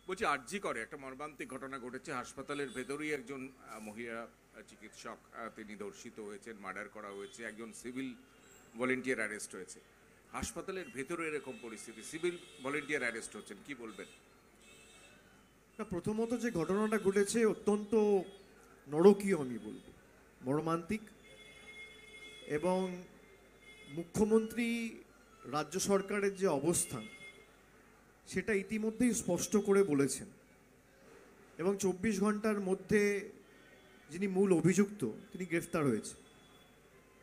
বলছি আরজি করে একটা মর্মান্তিক ঘটনা ঘটেছে হাসপাতালের ভেতরেই একজন মহিলা চিকিৎসক তিনি ধর্ষিত হয়েছেন, মার্ডার করা হয়েছে, একজন সিভিল ভলেন্টিয়ার অ্যারেস্ট হয়েছে। হাসপাতালের ভেতরে এরকম পরিস্থিতি, সিভিল ভলেন্টিয়ার অ্যারেস্ট হচ্ছেন, কি বলবেন? প্রথমত যে ঘটনাটা ঘটেছে অত্যন্ত নরকীয়, আমি বলবো মর্মান্তিক। এবং মুখ্যমন্ত্রী, রাজ্য সরকারের যে অবস্থান সেটা ইতিমধ্যেই স্পষ্ট করে বলেছেন, এবং 24 ঘন্টার মধ্যে যিনি মূল অভিযুক্ত তিনি গ্রেফতার হয়েছে,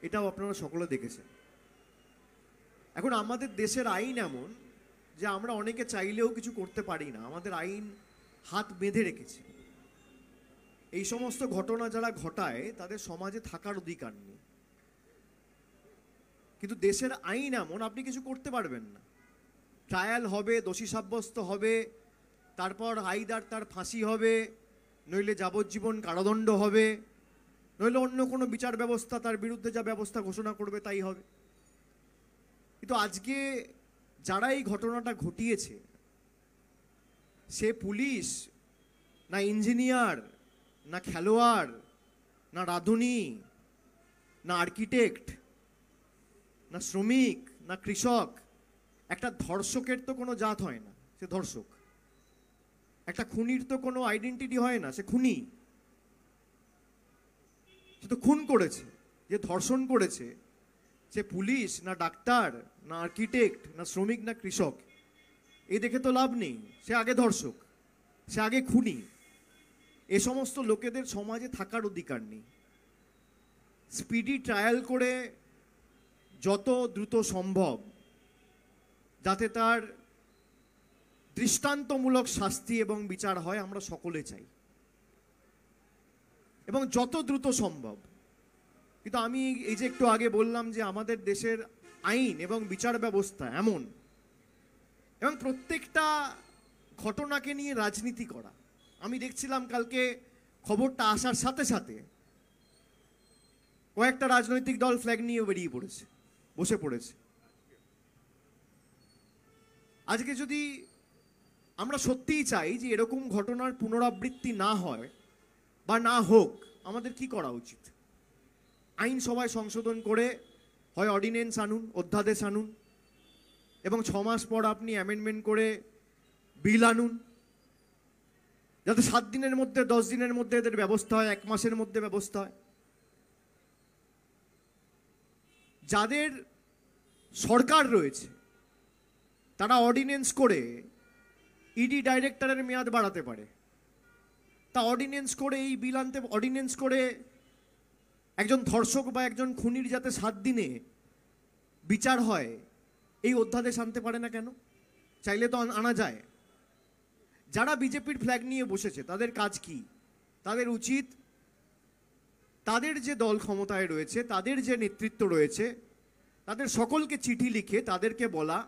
এটাও আপনারা সকলে দেখেছেন। এখন আমাদের দেশের আইন এমন যে আমরা অনেকে চাইলেও কিছু করতে পারি না, আমাদের আইন হাত বেঁধে রেখেছে। এই সমস্ত ঘটনা যারা ঘটায় তাদের সমাজে থাকার অধিকার নেই, কিন্তু দেশের আইন এমন আপনি কিছু করতে পারবেন না। ট্রায়াল হবে, দোষী সাব্যস্ত হবে, তারপর আইদার তার ফাঁসি হবে, নইলে যাবজ্জীবন কারাদণ্ড হবে, নইলে অন্য কোনো বিচার ব্যবস্থা তার বিরুদ্ধে যা ব্যবস্থা ঘোষণা করবে তাই হবে। কিন্তু আজকে যারা এই ঘটনাটা ঘটিয়েছে, সে পুলিশ না ইঞ্জিনিয়ার, না খেলোয়াড়, না রাঁধুনি, না আর্কিটেক্ট, না শ্রমিক, না কৃষক। একটা ধর্ষকের তো কোনো জাত হয় না, সে ধর্ষক। একটা খুনির তো কোনো আইডেন্টিটি হয় না, সে খুনি। সে তো খুন করেছে। যে ধর্ষণ করেছে সে পুলিশ না ডাক্তার, না আর্কিটেক্ট, না শ্রমিক, না কৃষক। এই দেখে তো লাভ নেই, সে আগে ধর্ষক, সে আগে খুনি। এ সমস্ত লোকেদের সমাজে থাকার অধিকার নেই। স্পিডি ট্রায়াল করে যত দ্রুত সম্ভব যাতে তার দৃষ্টান্তমূলক শাস্তি এবং বিচার হয় আমরা সকলে চাই, এবং যত দ্রুত সম্ভব। কিন্তু আমি এই যে একটু আগে বললাম যে আমাদের দেশের আইন এবং বিচার ব্যবস্থা এমন, এবং প্রত্যেকটা ঘটনাকে নিয়ে রাজনীতি করা। আমি দেখছিলাম কালকে খবরটা আসার সাথে সাথে কয়েকটা রাজনৈতিক দল ফ্ল্যাগ নিয়ে বেরিয়ে পড়েছে, বসে পড়েছে। আজকে যদি আমরা সত্যিই চাই যে এরকম ঘটনার পুনরাবৃত্তি না হয় বা না হোক, আমাদের কি করা উচিত? আইন সভায় সংশোধন করে হয় অর্ডিন্যান্স আনুন, অধ্যাদেশ আনুন, এবং 6 মাস পর আপনি অ্যামেন্ডমেন্ট করে বিল আনুন, যাতে 7 দিনের মধ্যে, 10 দিনের মধ্যে এদের ব্যবস্থা হয়, 1 মাসের মধ্যে ব্যবস্থা হয়। যাদের সরকার রয়েছে তারা অর্ডিন্যান্স করে ইডি ডাইরেক্টরের মেয়াদ বাড়াতে পারে। তা অর্ডিন্যান্স করে এই বিল আনতে, অর্ডিন্যান্স করে একজন ধর্ষক বা একজন খুনির যাতে 7 দিনে বিচার হয় এই অধ্যাদেশ আনতে পারে না কেন? চাইলে তো আনা যায়। যারা বিজেপির ফ্ল্যাগ নিয়ে বসেছে তাদের কাজ কি? তাদের উচিত তাদের যে দল ক্ষমতায় রয়েছে, তাদের যে নেতৃত্ব রয়েছে, তাদের সকলকে চিঠি লিখে তাদেরকে বলা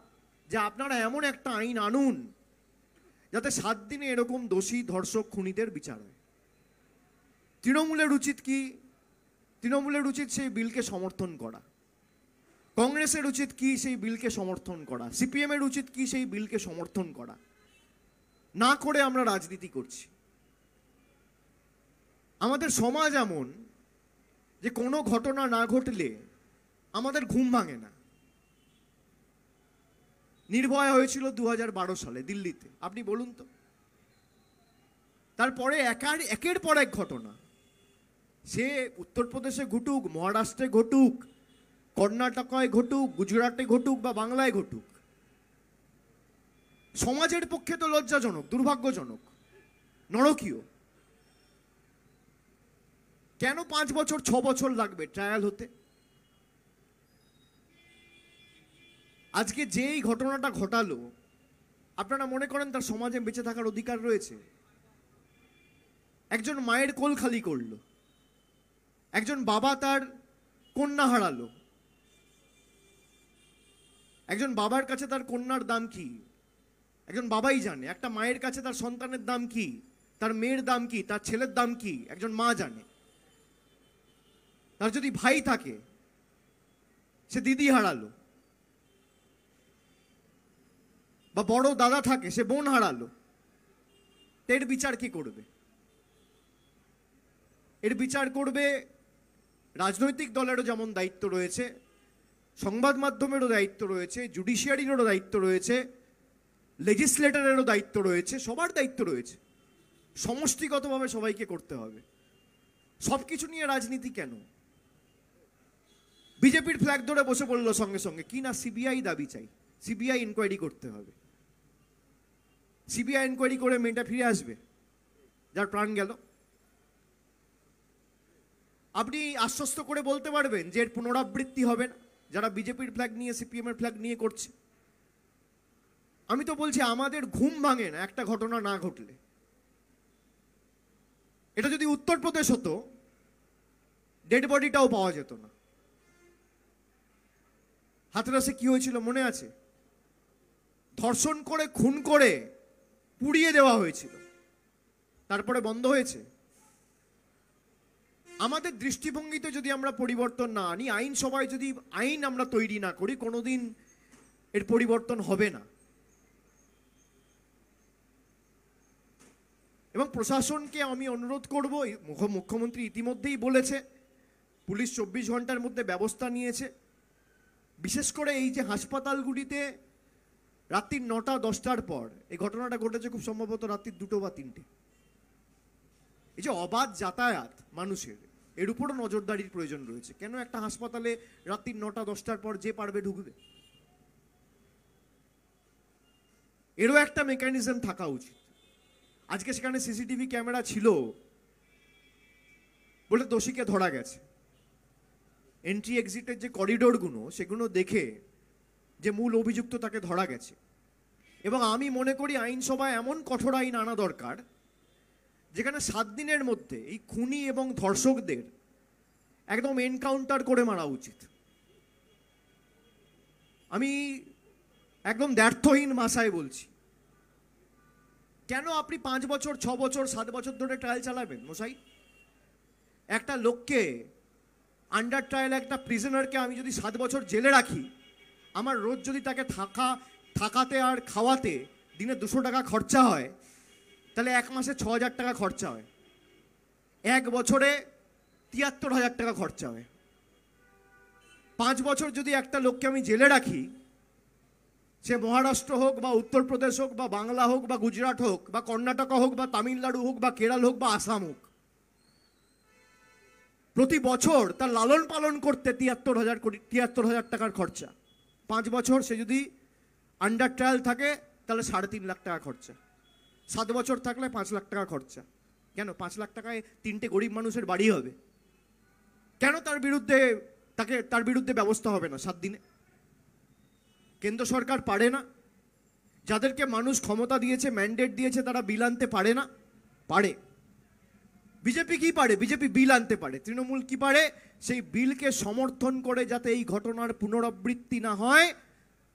যে আপনারা এমন একটা আইন আনুন যাতে 7 দিনে এরকম দোষী ধর্ষক খুনিদের বিচার হয়। তৃণমূলের উচিত কি? তৃণমূলের উচিত সেই বিলকে সমর্থন করা। কংগ্রেসের উচিত কি? সেই বিলকে সমর্থন করা। সিপিএমের উচিত কি? সেই বিলকে সমর্থন করা। না করে আমরা রাজনীতি করছি। আমাদের সমাজ এমন যে কোনো ঘটনা না ঘটলে আমাদের ঘুম ভাঙে না। নির্ভয়া হয়েছিল 2012 সালে দিল্লিতে, আপনি বলুন তো। তারপরে একের পর এক ঘটনা, সে উত্তরপ্রদেশে ঘটুক, মহারাষ্ট্রে ঘটুক, কর্ণাটকায় ঘটুক, গুজরাটে ঘটুক বা বাংলায় ঘটুক, সমাজের পক্ষে তো লজ্জাজনক, দুর্ভাগ্যজনক, নরকীয়। কেন 5 বছর 6 বছর লাগবে ট্রায়াল হতে? আজকে যেই ঘটনাটা ঘটালো, আপনারা মনে করেন তার সমাজে বেঁচে থাকার অধিকার রয়েছে? একজন মায়ের কোল খালি করলো, একজন বাবা তার কন্যা হারালো। একজন বাবার কাছে তার কন্যার দাম কি একজন বাবাই জানে, একটা মায়ের কাছে তার সন্তানের দাম কি, তার মেয়ের দাম কি, তার ছেলের দাম কি একজন মা জানে। তার যদি ভাই থাকে সে দিদি হারালো, বা বড় দাদা থাকে সে বোন হারালো। তো এর বিচার কি করবে? এর বিচার করবে রাজনৈতিক দলেরও যেমন দায়িত্ব রয়েছে, সংবাদ মাধ্যমেরও দায়িত্ব রয়েছে, জুডিশিয়ারিরও দায়িত্ব রয়েছে, লেজিসলেটরেরও দায়িত্ব রয়েছে, সবার দায়িত্ব রয়েছে। সমষ্টিগতভাবে সবাইকে করতে হবে। সব কিছু নিয়ে রাজনীতি কেন? বিজেপির ফ্ল্যাগ ধরে বসে পড়লো সঙ্গে সঙ্গে, কি না সিবিআই দাবি চাই, সিবিআই ইনকোয়ারি করতে হবে। সিবিআই ইনকোয়ারি করে মেয়েটা ফিরে আসবে যার প্রাণ গেল? আপনি আশ্বস্ত করে বলতে পারবেন যে এর পুনরাবৃত্তি হবে না যারা বিজেপির ফ্ল্যাগ নিয়ে, সিপিএম এর ফ্ল্যাগ নিয়ে করছে? আমি তো বলছি আমাদের ঘুম ভাঙে না একটা ঘটনা না ঘটলে। এটা যদি উত্তরপ্রদেশ হতো, ডেড বডিটাও পাওয়া যেত না। হাতরাসে কি হয়েছিল মনে আছে? ধর্ষণ করে খুন করে পুড়িয়ে দেওয়া হয়েছিল, তারপরে বন্ধ হয়েছে। আমাদের দৃষ্টিভঙ্গিতে যদি আমরা পরিবর্তন না আনি, আইনসভায় যদি আইন আমরা তৈরি না করি, কোনোদিন এর পরিবর্তন হবে না। এবং প্রশাসনকে আমি অনুরোধ করব, মুখ্যমন্ত্রী ইতিমধ্যেই বলেছে পুলিশ 24 ঘন্টার মধ্যে ব্যবস্থা নিয়েছে। বিশেষ করে এই যে হাসপাতালগুলিতে রাত্রি 9টা-10টার পর এই ঘটনাটা ঘটেছে, খুব সম্ভবত রাত্রি 2টো বা 3টে, এই যে অবাধ যাতায়াত মানুষের, এর উপরও নজরদারির প্রয়োজন রয়েছে। কেন একটা হাসপাতালে রাত্রি 9টা-10টার পর যে পারবে ঢুকবে? এরও একটা মেকানিজম থাকা উচিত। আজকে সেখানে সিসিটিভি ক্যামেরা ছিল বলে দোষীকে ধরা গেছে। এন্ট্রি এক্সিটের যে করিডোরগুলো, সেগুলো দেখে যে মূল অভিযুক্ত তাকে ধরা গেছে। এবং আমি মনে করি আইনসভায় এমন কঠোর আইন আনা দরকার যেখানে 7 দিনের মধ্যে এই খুনি এবং ধর্ষকদের একদম এনকাউন্টার করে মারা উচিত। আমি একদম দ্ব্যর্থহীন ভাষায় বলছি, কেন আপনি 5 বছর, 6 বছর, 7 বছর ধরে ট্রায়াল চালাবেন মশাই? একটা লোককে আন্ডার ট্রায়াল, একটা প্রিজনারকে আমি যদি 7 বছর জেলে রাখি, আমার রোজ যদি তাকে থাকাতে আর খাওয়াতে দিনে 200 টাকা খরচা হয়, তাহলে 1 মাসে 6000 টাকা খরচা হয়, 1 বছরে 73,000 টাকা খরচা হয়। 5 বছর যদি একটা লোককে আমি জেলে রাখি, সে মহারাষ্ট্র হোক বা উত্তরপ্রদেশ হোক বা বাংলা হোক বা গুজরাট হোক বা কর্ণাটকা হোক বা তামিলনাড়ু হোক বা কেরল হোক বা আসাম হোক, প্রতি বছর তার লালন পালন করতে 73,000 টাকার খরচা। 5 বছর সে যদি আন্ডার ট্রায়াল থাকে তাহলে 3.5 লাখ টাকা খরচা। 7 বছর থাকলে 5 লাখ টাকা খরচা। কেন 5 লাখ টাকায় 3টে গরিব মানুষের বাড়ি হবে? কেন তার বিরুদ্ধে ব্যবস্থা হবে না 7 দিনে? কেন্দ্র সরকার পারে না? যাদেরকে মানুষ ক্ষমতা দিয়েছে, ম্যান্ডেট দিয়েছে, তারা বিল আনতে পারে না? পারে। বিজেপি কি পারে? বিজেপি বিল আনতে পারে। তৃণমূল কি পারে? সেই বিলকে সমর্থন করে যাতে এই ঘটনার পুনরাবৃত্তি না হয়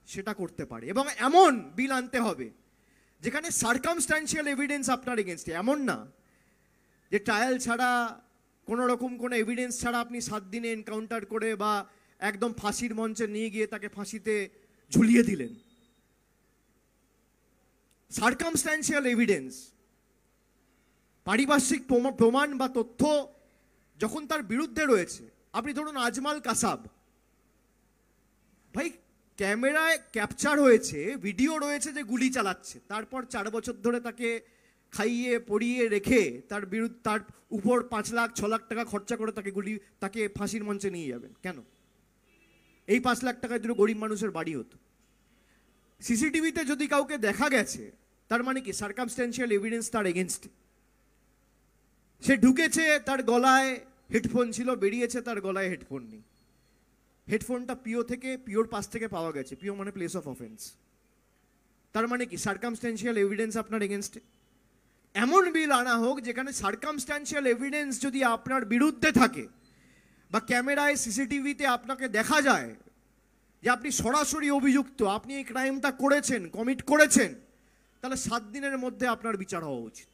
সেটা করতে পারে। এবং এমন বিল আনতে হবে যেখানে সার্কামস্ট্যান্সিয়াল এভিডেন্স আপনার এগেনস্টে, এমন না যে ট্রায়াল ছাড়া, কোনো রকম কোনো এভিডেন্স ছাড়া আপনি 7 দিনে এনকাউন্টার করে বা একদম ফাঁসির মঞ্চে নিয়ে গিয়ে তাকে ফাঁসিতে ঝুলিয়ে দিলেন। সার্কামস্ট্যান্সিয়াল এভিডেন্স, পারিপার্শ্বিক প্রমাণ বা তথ্য যখন তার বিরুদ্ধে রয়েছে। আপনি ধরুন আজমাল কাসাব, ভাই ক্যামেরায় ক্যাপচার হয়েছে, ভিডিও রয়েছে যে গুলি চালাচ্ছে, তারপর 4 বছর ধরে তাকে খাইয়ে পড়িয়ে রেখে তার উপর 5 লাখ 6 লাখ টাকা খরচা করে তাকে ফাঁসির মঞ্চে নিয়ে যাবেন কেন? এই 5 লাখ টাকায় দুটো গরিব মানুষের বাড়ি হতো। সিসিটিভিতে যদি কাউকে দেখা গেছে, তার মানে কি সার্কামস্ট্যান্সিয়াল এভিডেন্স তার এগেনস্টে। সে ঢুকেছে, তার গলায় হেডফোন ছিল, বেরিয়েছে, তার গলায় হেডফোন নেই। হেডফোনটা পিওর পাশ থেকে পাওয়া গেছে। পিও মানে প্লেস অফ অফেন্স। তার মানে কি সার্কামস্ট্যান্সিয়াল এভিডেন্স আপনার এগেনস্টে। এমন বিল আনা হোক যেখানে সার্কামস্ট্যান্সিয়াল এভিডেন্স যদি আপনার বিরুদ্ধে থাকে বা ক্যামেরায় সিসিটিভিতে আপনাকে দেখা যায় যে আপনি সরাসরি অভিযুক্ত, আপনি এই ক্রাইমটা করেছেন, কমিট করেছেন, তাহলে 7 দিনের মধ্যে আপনার বিচার হওয়া উচিত।